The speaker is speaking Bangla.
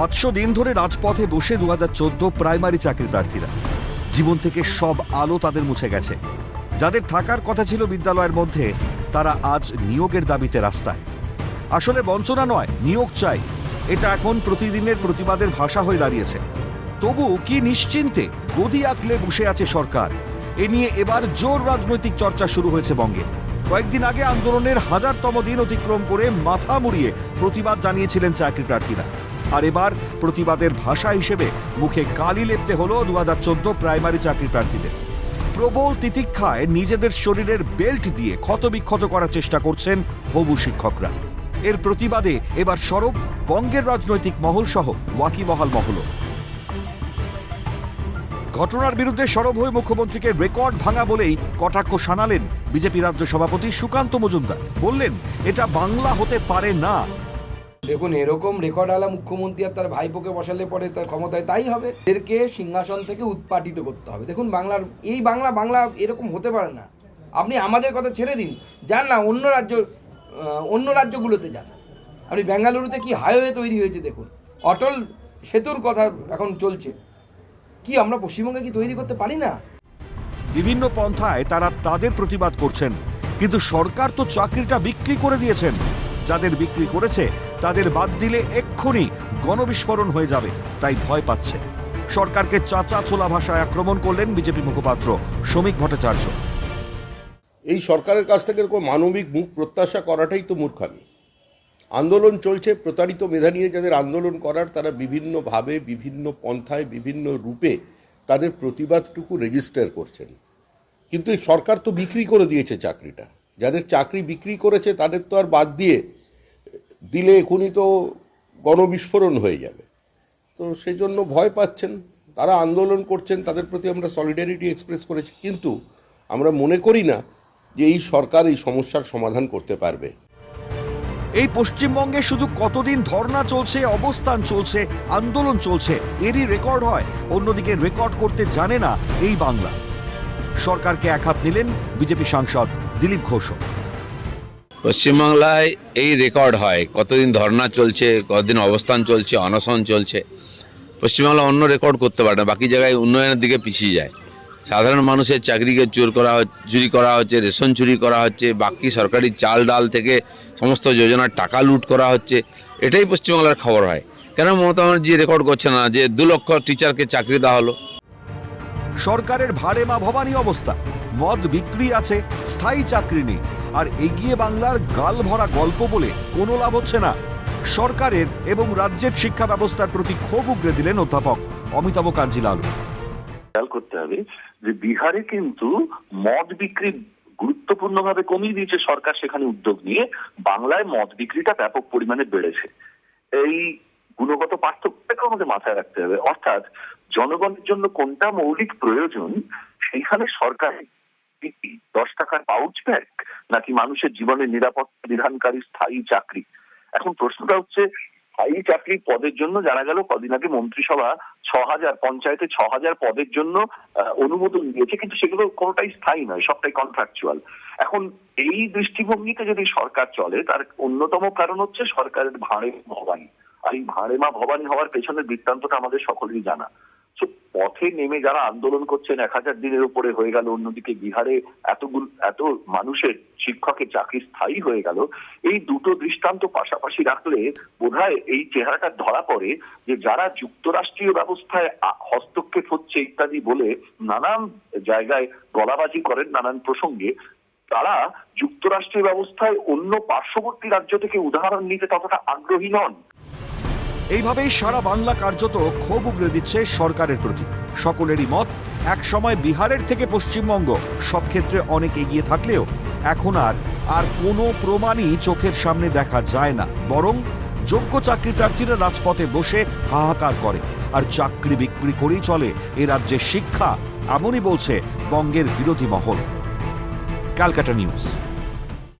500 দিন ধরে রাজপথে বসে 2014 প্রাইমারি চাকরি প্রার্থীরা। জীবন থেকে সব আলো তাদের মুছে গেছে। যাদের থাকার কথা ছিল বিদ্যালয়ের মধ্যে, তারা আজ নিয়োগের দাবিতে রাস্তায়। আসলে বঞ্চনা নয়, নিয়োগ চাই, এটা এখন প্রতিদিনের প্রতিবাদের ভাষা হয়ে দাঁড়িয়েছে। তবু কি নিশ্চিন্তে গদি আঁকলে বসে আছে সরকার? এ নিয়ে এবার জোর রাজনৈতিক চর্চা শুরু হয়েছে বঙ্গে। কয়েকদিন আগে আন্দোলনের 1000তম দিন অতিক্রম করে মাথা মুড়িয়ে প্রতিবাদ জানিয়েছিলেন চাকরি প্রার্থীরা। আর এবার প্রতিবাদের ভাষা হিসেবে মুখে কালি লেপতে হলো 2014 প্রাইমারি চাকরি প্রার্থীদের। প্রবল তিতিক্ষায় নিজেদের শরীরের বেল্ট দিয়ে ক্ষতবিক্ষত করার চেষ্টা করছেন হবু শিক্ষকরা। এর প্রতিবাদে এবার সরব বঙ্গের রাজনৈতিক মহল সহ ওয়াকিবহাল মহলও। ঘটনার বিরুদ্ধে সরব হয়ে মুখ্যমন্ত্রীকে রেকর্ড ভাঙা বলেই কটাক্ষ শানালেন বিজেপি রাজ্য সভাপতি সুকান্ত মজুমদার। বললেন, এটা বাংলা হতে পারে না। দেখুন, এরকম রেকর্ড আলা মুখ্যমন্ত্রী আর তার ভাইপোকে বসালে পরে তার ক্ষমতায় তাই হবে। এদেরকে সিংহাসন থেকে উৎপাটিত করতে হবে। দেখুন, এই বাংলা এরকম হতে পারে না। আপনি আমাদের কথা ছেড়ে দিন, যান না অন্য রাজ্যগুলোতে যান। আপনি বেঙ্গালুরুতে কি হাইওয়ে তৈরি হয়েছে দেখুন, অটল সেতুর কথা এখন চলছে। কি আমরা পশ্চিমবঙ্গে কি তৈরি করতে পারি না? বিভিন্ন পন্থায় তারা তাদের প্রতিবাদ করছেন, কিন্তু সরকার তো চাকরিটা বিক্রি করে দিয়েছেন। যাদের বিক্রি করেছে তাদের বাদ দিলে এক্ষুনি গণবিস্ফোরণ হয়ে যাবে, তাই ভয় পাচ্ছে। সরকারকে চাচা ছোলা ভাষায় আক্রমণ করলেন বিজেপি মুখপাত্র শ্রমিক ভট্টাচার্য। এই সরকারের কাছ থেকে এরকম মানবিক মুখ প্রত্যাশা করাটাই তো মূর্খামি। আন্দোলন চলছে, প্রতারিত মেধা নিয়ে যাদের আন্দোলন করার, তারা বিভিন্নভাবে, বিভিন্ন পন্থায়, বিভিন্ন রূপে তাদের প্রতিবাদটুকু রেজিস্টার করছেন। কিন্তু এই সরকার তো বিক্রি করে দিয়েছে চাকরিটা। যাদের চাকরি বিক্রি করেছে তাদের তো আর বাদ দিলে এখনই তো গণবিস্ফোরণ হয়ে যাবে। তো সেই জন্য ভয় পাচ্ছেন, তারা আন্দোলন করছেন, তাদের প্রতি আমরা সলিডারিটি এক্সপ্রেস করেছি। কিন্তু আমরা মনে করি না যে এই সরকার এই সমস্যার সমাধান করতে পারবে। এই পশ্চিমবঙ্গে শুধু কতদিন ধর্ণা চলছে, অবস্থান চলছে, আন্দোলন চলছে, এরই রেকর্ড হয়। অন্যদিকে রেকর্ড করতে জানে না এই বাংলা। সরকারকে একহাত নিলেন বিজেপি সাংসদ দিলীপ ঘোষ। পশ্চিমবাংলায় এই রেকর্ড হয়, কতদিন ধর্ণা চলছে, কতদিন অবস্থান চলছে, অনশন চলছে। পশ্চিমবাংলা অন্য রেকর্ড করতে পারে না, বাকি জায়গায় উন্নয়নের দিকে পিছিয়ে যায়। সাধারণ মানুষের চাকরিকে চুরি করা হচ্ছে, রেশন চুরি করা হচ্ছে, বাকি সরকারি চাল ডাল থেকে সমস্ত যোজনার টাকা লুট করা হচ্ছে। এটাই পশ্চিমবাংলার খবর হয়। কেন মমতা ব্যানার্জি রেকর্ড করছে না যে 2 লক্ষ টিচারকে চাকরি দেওয়া হলো? সরকারের ভাড়ে মা ভবানী অবস্থা, মদ বিক্রি আছে, স্থায়ী চাকরি নেই, আর এগিয়ে বাংলার গাল ভরা গল্প বলে কোনো লাভ হচ্ছে না। সরকারের এবং রাজ্যের শিক্ষা ব্যবস্থার প্রতি ক্ষোভ উগরে দিলেন অধ্যাপক অমিতাভ কাঞ্জি লালু। খেয়াল করতে হবে যে বিহারে কিন্তু মদ বিক্রি গুরুত্বপূর্ণভাবে কমিয়ে দিয়েছে সরকার, সেখানে উদ্যোগ নিয়ে। বাংলায় মদ বিক্রিটা ব্যাপক পরিমাণে বেড়েছে। এই গুণগত পার্থক্যটাকে আমাদের মাথায় রাখতে হবে। অর্থাৎ জনগণের জন্য কোনটা মৌলিক প্রয়োজন, সেইখানে সরকার 10 টাকার পাউচ ব্যাগ নাকি মানুষের জীবনের নিরাপত্তা বিধানকারী স্থায়ী চাকরি। এখন প্রশ্নটা হচ্ছে, স্থায়ী চাকরির পদের জন্য জানা গেল কদিন আগে মন্ত্রিসভা 6000 পঞ্চায়েতে 6000 পদের জন্য অনুমোদন দিয়েছে, কিন্তু সেগুলো কোনোটাই স্থায়ী নয়, সবটাই কন্ট্রাকচুয়াল। এখন এই দৃষ্টিভঙ্গিতে যদি সরকার চলে, তার অন্যতম কারণ হচ্ছে সরকারের ভাড়ে ভবানী। আর এই ভাড়ে মা ভবানী হওয়ার পেছনের বৃত্তান্তটা আমাদের সকলেরই জানা। পথে নেমে যারা আন্দোলন করছেন, 1000 দিনের উপরে হয়ে গেল, অন্যদিকে বিহারে এত মানুষের শিক্ষকের চাকরি স্থায়ী হয়ে গেল। এই দুটো দৃষ্টান্ত পাশাপাশি রাখলে বোধহয় এই চেহারাটা ধরা পড়ে যে যারা যুক্তরাষ্ট্রীয় ব্যবস্থায় হস্তক্ষেপ হচ্ছে ইত্যাদি বলে নানান জায়গায় গলাবাজি করেন নানান প্রসঙ্গে, তারা যুক্তরাষ্ট্রীয় ব্যবস্থায় অন্য পার্শ্ববর্তী রাজ্য থেকে উদাহরণ নিতে ততটা আগ্রহী নন। এইভাবেই সারা বাংলা কার্যত ক্ষোভ উগরে দিচ্ছে সরকারের প্রতি। সকলেরই মত, এক সময় বিহারের থেকে পশ্চিমবঙ্গ সব ক্ষেত্রে অনেক এগিয়ে থাকলেও এখন আর কোনো প্রমাণই চোখের সামনে দেখা যায় না। বরং যোগ্য চাকরি প্রার্থীরা রাজপথে বসে হাহাকার করে, আর চাকরি বিক্রি করেই চলে এ রাজ্যের শিক্ষা, এমনই বলছে বঙ্গের বিরোধী মহল। ক্যালকাটা নিউজ।